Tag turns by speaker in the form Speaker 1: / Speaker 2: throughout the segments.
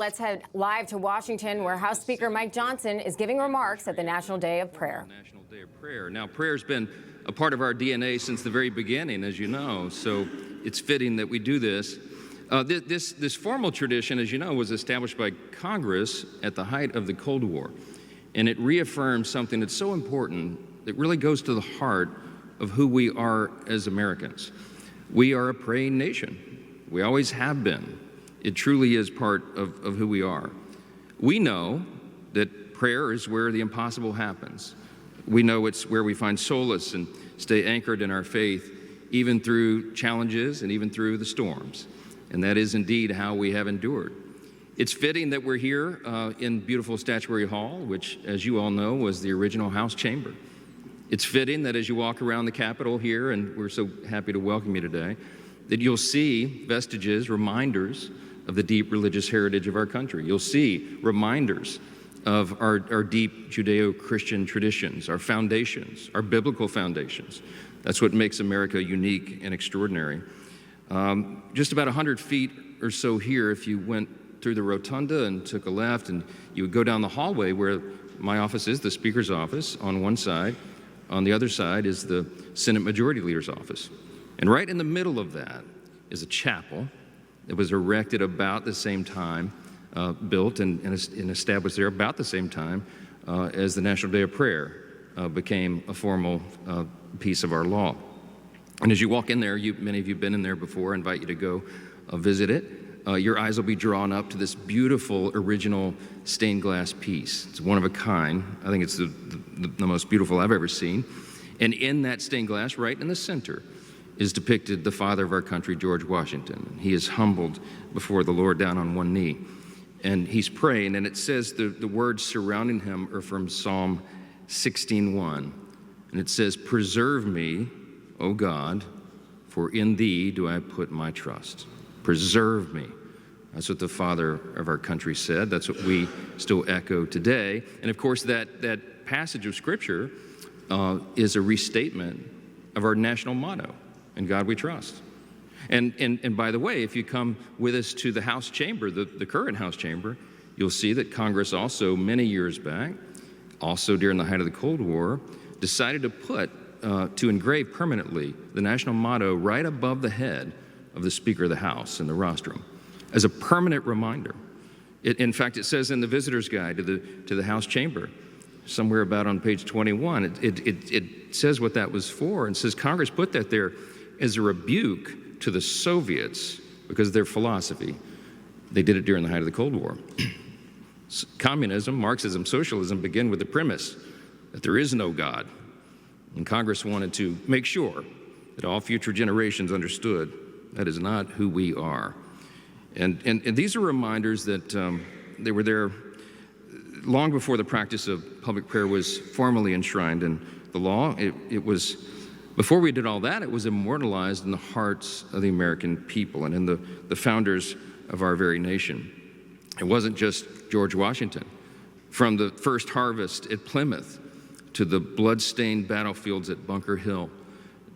Speaker 1: Let's head live to Washington, where House Speaker Mike Johnson is giving remarks at the National Day of Prayer.
Speaker 2: National Day of Prayer. Now, prayer's been a part of our DNA since the very beginning, as you know, so it's fitting that we do this. This formal tradition, as you know, was established by Congress at the height of the Cold War, and it reaffirms something that's so important that really goes to the heart of who we are as Americans. We are a praying nation. We always have been. It truly is part of who we are. We know that prayer is where the impossible happens. We know it's where we find solace and stay anchored in our faith, even through challenges and even through the storms. And that is indeed how we have endured. It's fitting that we're here in beautiful Statuary Hall, which, as you all know, was the original House chamber. It's fitting that as you walk around the Capitol here, and we're so happy to welcome you today, that you'll see vestiges, reminders of the deep religious heritage of our country. You'll see reminders of our deep Judeo-Christian traditions, our foundations, our biblical foundations. That's what makes America unique and extraordinary. Just about 100 feet or so here, if you went through the rotunda and took a left, and you would go down the hallway where my office is, the Speaker's office, on one side. On the other side is the Senate Majority Leader's office. And right in the middle of that is a chapel that was erected about the same time, built and established there about the same time as the National Day of Prayer became a formal piece of our law. And as you walk in there, many of you have been in there before. I invite you to go visit it. Your eyes will be drawn up to this beautiful original stained glass piece. It's one of a kind. I think it's the most beautiful I've ever seen. And in that stained glass, right in the center, is depicted the father of our country, George Washington. He is humbled before the Lord down on one knee. And he's praying, and it says the words surrounding him are from Psalm 16:1. And it says, "Preserve me, O God, for in thee do I put my trust." Preserve me. That's what the father of our country said. That's what we still echo today. And of course, that passage of Scripture is a restatement of our national motto, "In God we trust." And by the way, if you come with us to the House chamber, the current House chamber, you'll see that Congress also, many years back, also during the height of the Cold War, decided to engrave permanently the national motto right above the head of the Speaker of the House in the rostrum, as a permanent reminder. In fact, it says in the visitor's guide to the House chamber, somewhere about on page 21, it says what that was for, and says Congress put that there as a rebuke to the Soviets because of their philosophy. They did it during the height of the Cold War. Communism, Marxism, socialism begin with the premise that there is no God. And Congress wanted to make sure that all future generations understood that is not who we are. And these are reminders that they were there long before the practice of public prayer was formally enshrined in the law. It was, before we did all that, it was immortalized in the hearts of the American people and in the founders of our very nation. It wasn't just George Washington. From the first harvest at Plymouth, to the blood-stained battlefields at Bunker Hill,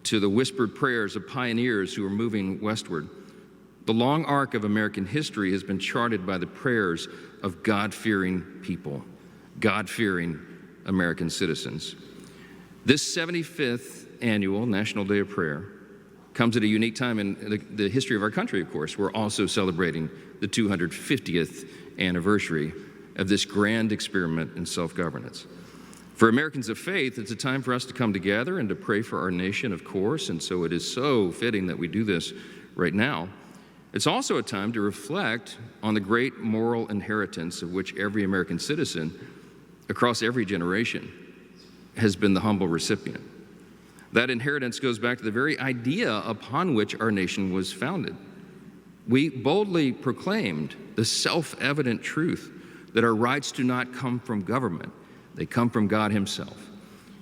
Speaker 2: to the whispered prayers of pioneers who were moving westward, the long arc of American history has been charted by the prayers of God-fearing people, God-fearing American citizens. This 75th annual National Day of Prayer comes at a unique time in the history of our country, of course. We're also celebrating the 250th anniversary of this grand experiment in self-governance. For Americans of faith, it's a time for us to come together and to pray for our nation, of course, and so it is so fitting that we do this right now. It's also a time to reflect on the great moral inheritance of which every American citizen across every generation has been the humble recipient. That inheritance goes back to the very idea upon which our nation was founded. We boldly proclaimed the self-evident truth that our rights do not come from government. They come from God himself,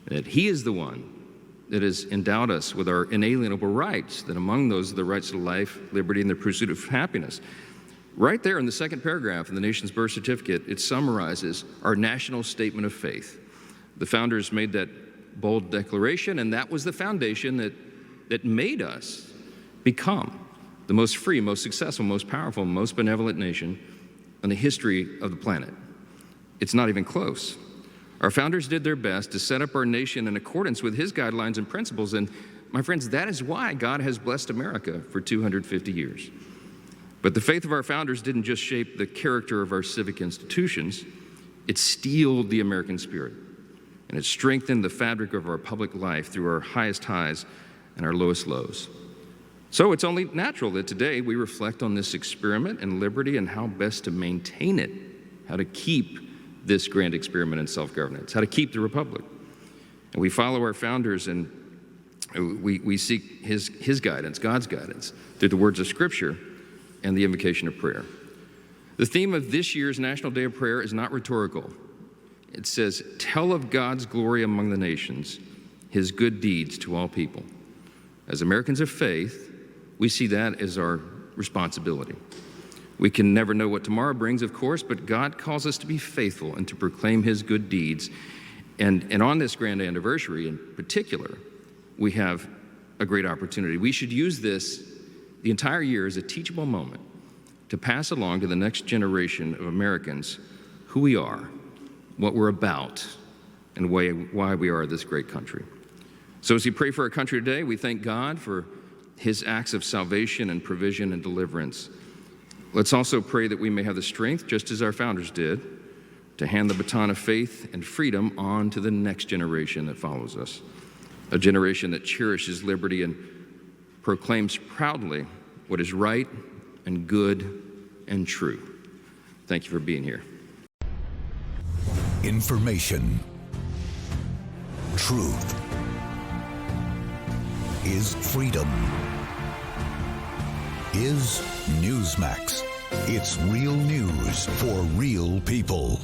Speaker 2: that he is the one that has endowed us with our inalienable rights, that among those are the rights to life, liberty, and the pursuit of happiness. Right there in the second paragraph in the nation's birth certificate, it summarizes our national statement of faith. The founders made that bold declaration, and that was the foundation that made us become the most free, most successful, most powerful, most benevolent nation in the history of the planet. It's not even close. Our founders did their best to set up our nation in accordance with his guidelines and principles, and my friends, that is why God has blessed America for 250 years. But the faith of our founders didn't just shape the character of our civic institutions, it steeled the American spirit, and it strengthened the fabric of our public life through our highest highs and our lowest lows. So it's only natural that today we reflect on this experiment in liberty and how best to maintain it, how to keep this grand experiment in self-governance, how to keep the republic. And we follow our founders, and we seek his guidance, God's guidance, through the words of Scripture and the invocation of prayer. The theme of this year's National Day of Prayer is not rhetorical. It says, "Tell of God's glory among the nations, his good deeds to all people." As Americans of faith, we see that as our responsibility. We can never know what tomorrow brings, of course, but God calls us to be faithful and to proclaim his good deeds. And on this grand anniversary in particular, we have a great opportunity. We should use this the entire year as a teachable moment to pass along to the next generation of Americans who we are, what we're about, and why we are this great country. So as we pray for our country today, we thank God for his acts of salvation and provision and deliverance. Let's also pray that we may have the strength, just as our founders did, to hand the baton of faith and freedom on to the next generation that follows us, a generation that cherishes liberty and proclaims proudly what is right and good and true. Thank you for being here.
Speaker 3: Information. Truth is freedom. Is Newsmax. It's real news for real people.